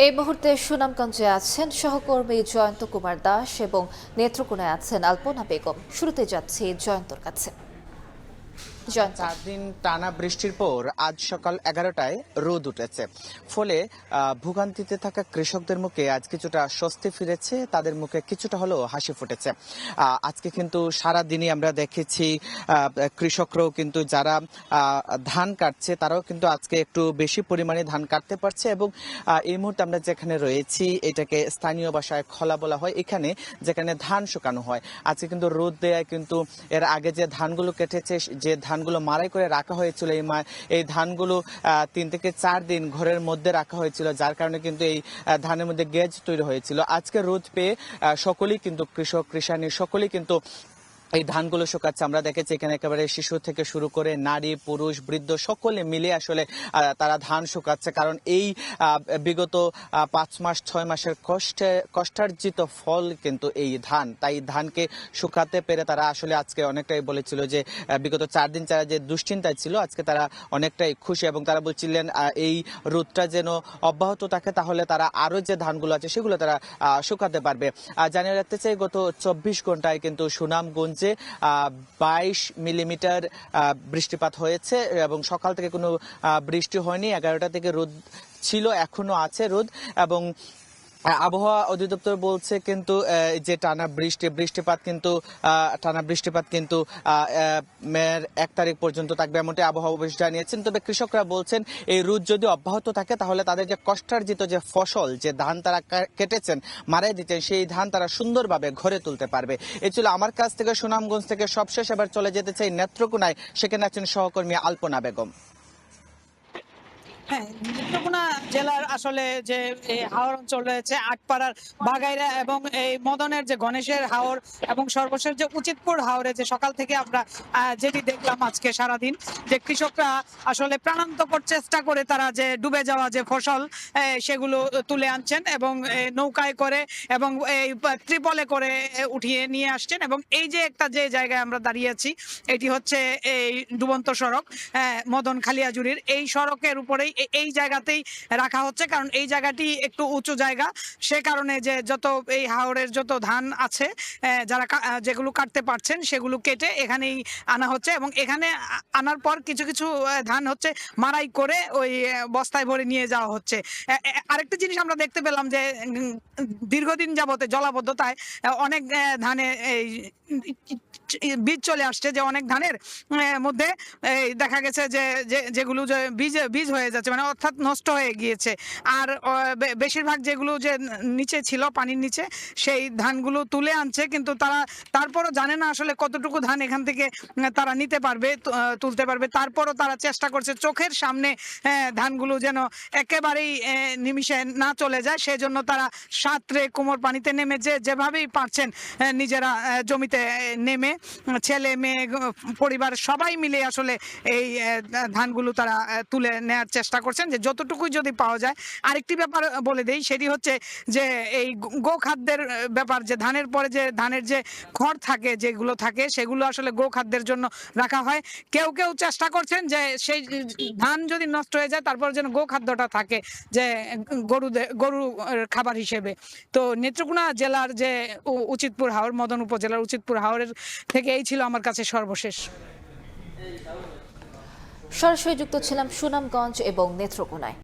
এই মুহূর্তে সুনামগঞ্জে আছেন সহকর্মী জয়ন্ত কুমার দাস এবং নেত্রকোনায় আছেন আলপনা বেগম। শুরুতে যাচ্ছি জয়ন্তর কাছে। 4 দিন টানা বৃষ্টির পর আজ সকাল 11টায় রোদ উঠেছে, ফলে ভোগান্তিতে থাকা কৃষকদের মুখে আজ কিছুটা স্বস্তি ফিরেছে, তাদের মুখে কিছুটা হলেও হাসি ফুটেছে। আজকে কিন্তু সারা দিনই আমরা দেখেছি কৃষকরাও কিন্তু যারা ধান কাটছে তারাও কিন্তু আজকে একটু বেশি পরিমাণে ধান কাটতে পারছে। এবং এই মুহূর্তে আমরা যেখানে রয়েছি এটাকে স্থানীয় ভাষায় খলা বলা হয়, এখানে যেখানে ধান শুকানো হয়। আজকে কিন্তু রোদ দেয়, কিন্তু এর আগে যে ধানগুলো কেটেছে, যে ধানগুলো মাড়াই করে রাখা হয়েছিল, এই ধানগুলো 3 থেকে 4 দিন ঘরের মধ্যে রাখা হয়েছিল, যার কারণে কিন্তু এই ধানের মধ্যে গেজ তৈরি হয়েছিল। আজকে রোদ পেয়ে সকলেই কিন্তু কৃষক কৃষানি সকলেই কিন্তু এই ধানগুলো শুকাচ্ছে। আমরা দেখেছি এখানে একেবারে শিশু থেকে শুরু করে নারী পুরুষ বৃদ্ধ সকলে মিলে আসলে তারা ধান শুকাচ্ছে, কারণ এই বিগত 5 মাস 6 মাসের কষ্টার্জিত ফল কিন্তু এই ধান। তাই ধানকে শুকাতে পেরে তারা আসলে আজকে অনেকটাই বলেছিল যে বিগত 4 দিন যারা যে দুশ্চিন্তায় ছিল, আজকে তারা অনেকটাই খুশি। এবং তারা বলছিলেন এই রোদটা যেন অব্যাহত থাকে, তাহলে তারা আরো যে ধানগুলো আছে সেগুলো তারা শুকাতে পারবে। জানিয়ে রাখতে চাই, গত 24 ঘন্টায় কিন্তু সুনামগঞ্জ 22 মিলিমিটার বৃষ্টিপাত হয়েছে এবং সকাল থেকে কোনো বৃষ্টি হয়নি। 11টা থেকে রোদ ছিল, এখনো আছে রোদ। এবং আবহাওয়া অধিদপ্তর বলছে কিন্তু যে বৃষ্টিপাত কিন্তু মের 1 তারিখ পর্যন্ত থাকবে, এমনটি আবহাওয়া অফিস জানিয়েছেন। তবে কৃষকরা বলছেন এই রোদ যদি অব্যাহত থাকে তাহলে তাদের যে কষ্টার্জিত যে ফসল, যে ধান তারা কেটেছেন মারাই দিচ্ছেন, সেই ধান তারা সুন্দরভাবে ঘরে তুলতে পারবে। এই ছিল আমার কাছ থেকে সুনামগঞ্জ থেকে সবশেষ। এবার চলে যেতে চাই নেত্রকোনায়, সেখানে আছেন সহকর্মী আলপনা বেগম। হ্যাঁ, নেত্রকোনা জেলার আসলে যে হাওর অঞ্চল রয়েছে, আটপাড়ার বাগাইরা এবং এই মদনের যে গণেশের হাওর এবং সর্বশেষ যে উচিতপুর হাওরে যে সকাল থেকে আমরা যেটি দেখলাম আজকে সারাদিন, যে কৃষকরা আসলে প্রাণান্তকর চেষ্টা করে তারা যে ডুবে যাওয়া যে ফসল সেগুলো তুলে আনছেন এবং নৌকায় করে এবং এই ত্রিপলে করে উঠিয়ে নিয়ে আসছেন। এবং এই যে একটা যে জায়গায় আমরা দাঁড়িয়ে আছি, এটি হচ্ছে এই ডুবন্ত সড়ক মদন খালিয়াজুরির। এই সড়কের উপরেই এই জায়গাতেই রাখা হচ্ছে, কারণ এই জায়গাটি একটু উঁচু জায়গা, সে কারণে যে যত এই হাওরের যত ধান আছে যারা যেগুলো কাটতে পারছেন সেগুলো কেটে এখানেই আনা হচ্ছে। এবং এখানে আনার পর কিছু কিছু ধান হচ্ছে মাড়াই করে ওই বস্তায় ভরে নিয়ে যাওয়া হচ্ছে। আরেকটা জিনিস আমরা দেখতে পেলাম যে দীর্ঘদিন যাবতে জলাবদ্ধতায় অনেক ধানে এই বীজ চলে আসছে, যে অনেক ধানের মধ্যে দেখা গেছে যে যেগুলো যে বীজ হয়ে যাচ্ছে, মানে অর্থাৎ নষ্ট হয়ে গিয়েছে। আর বেশিরভাগ যেগুলো যে নিচে ছিল পানির নিচে, সেই ধানগুলো তুলে আনছে, কিন্তু তারা তারপরও জানে না আসলে কতটুকু ধান এখান থেকে তারা নিতে পারবে, তুলতে পারবে। তারপরও তারা চেষ্টা করছে চোখের সামনে ধানগুলো যেন একেবারেই নিমিষে না চলে যায়, সেজন্য তারা সাঁতরে কোমর পানিতে নেমে যেভাবেই পারছেন নিজেরা জমিতে নেমে ছেলে মেয়ে পরিবার সবাই মিলে আসলে এই ধানগুলো তারা তুলে নেওয়ার চেষ্টা করছেন, যে যতটুকুই যদি পাওয়া যায়। আরেকটি ব্যাপার বলে দেই, সেটি হচ্ছে যে এই গোখাদ্যের ব্যাপার, যে ধানের পরে যে ধানের যে খড় থাকে, যেগুলো থাকে সেগুলো আসলে গোখাদ্যের জন্য রাখা হয়। কেউ কেউ চেষ্টা করছেন যে সেই ধান যদি নষ্ট হয়ে যায় তারপর যেন গোখাদ্যটা থাকে, যে গরু খাবার হিসেবে। তো নেত্রকোনা জেলার যে উচিতপুর হাওর, মদন উপজেলার উচিতপুর হাওরের থেকে এই ছিল আমার কাছে সর্বশেষ। সরাসরি যুক্ত ছিলাম সুনামগঞ্জ এবং নেত্রকোনায়।